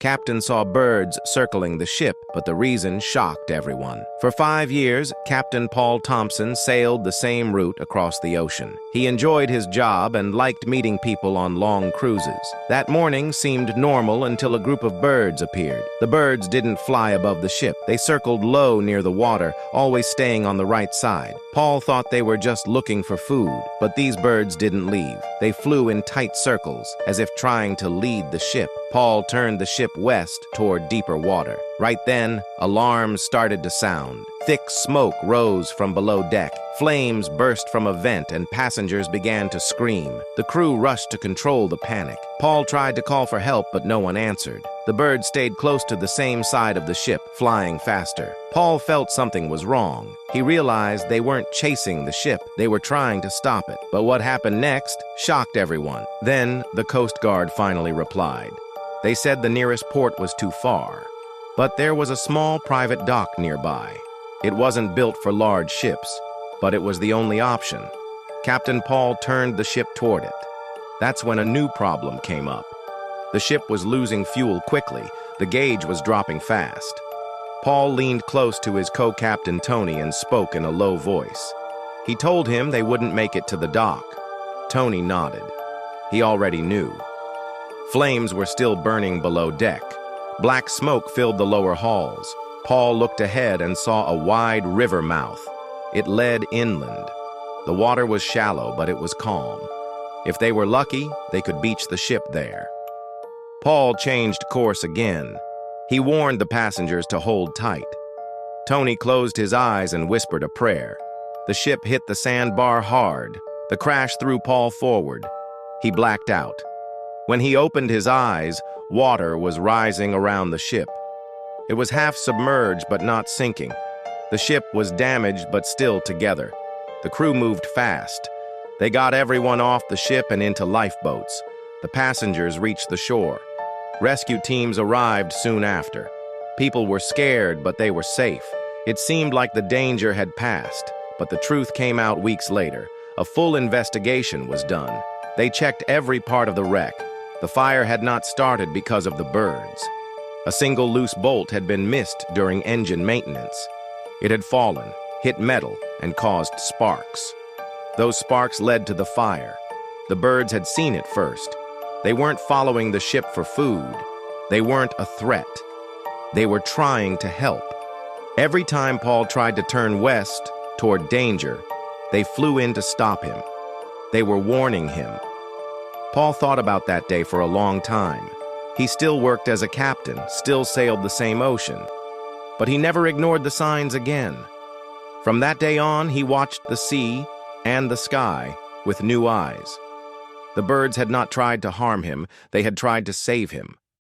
Captain saw birds circling the ship, but the reason shocked everyone. For 5 years, Captain Paul Thompson sailed the same route across the ocean. He enjoyed his job and liked meeting people on long cruises. That morning seemed normal until a group of birds appeared. The birds didn't fly above the ship. They circled low near the water, always staying on the right side. Paul thought they were just looking for food, but these birds didn't leave. They flew in tight circles, as if trying to lead the ship. Paul turned the ship west toward deeper water. Right then, alarms started to sound. Thick smoke rose from below deck. Flames burst from a vent and passengers began to scream. The crew rushed to control the panic. Paul tried to call for help, but no one answered. The birds stayed close to the same side of the ship, flying faster. Paul felt something was wrong. He realized they weren't chasing the ship, they were trying to stop it. But what happened next shocked everyone. Then, the Coast Guard finally replied. They said the nearest port was too far. But there was a small private dock nearby. It wasn't built for large ships, but it was the only option. Captain Paul turned the ship toward it. That's when a new problem came up. The ship was losing fuel quickly. The gauge was dropping fast. Paul leaned close to his co-captain Tony and spoke in a low voice. He told him they wouldn't make it to the dock. Tony nodded. He already knew. Flames were still burning below deck. Black smoke filled the lower halls. Paul looked ahead and saw a wide river mouth. It led inland. The water was shallow, but it was calm. If they were lucky, they could beach the ship there. Paul changed course again. He warned the passengers to hold tight. Tony closed his eyes and whispered a prayer. The ship hit the sandbar hard. The crash threw Paul forward. He blacked out. When he opened his eyes, water was rising around the ship. It was half submerged but not sinking. The ship was damaged but still together. The crew moved fast. They got everyone off the ship and into lifeboats. The passengers reached the shore. Rescue teams arrived soon after. People were scared, but they were safe. It seemed like the danger had passed, but the truth came out weeks later. A full investigation was done. They checked every part of the wreck. The fire had not started because of the birds. A single loose bolt had been missed during engine maintenance. It had fallen, hit metal, and caused sparks. Those sparks led to the fire. The birds had seen it first. They weren't following the ship for food. They weren't a threat. They were trying to help. Every time Paul tried to turn west toward danger, they flew in to stop him. They were warning him. Paul thought about that day for a long time. He still worked as a captain, still sailed the same ocean. But he never ignored the signs again. From that day on, he watched the sea and the sky with new eyes. The birds had not tried to harm him, they had tried to save him.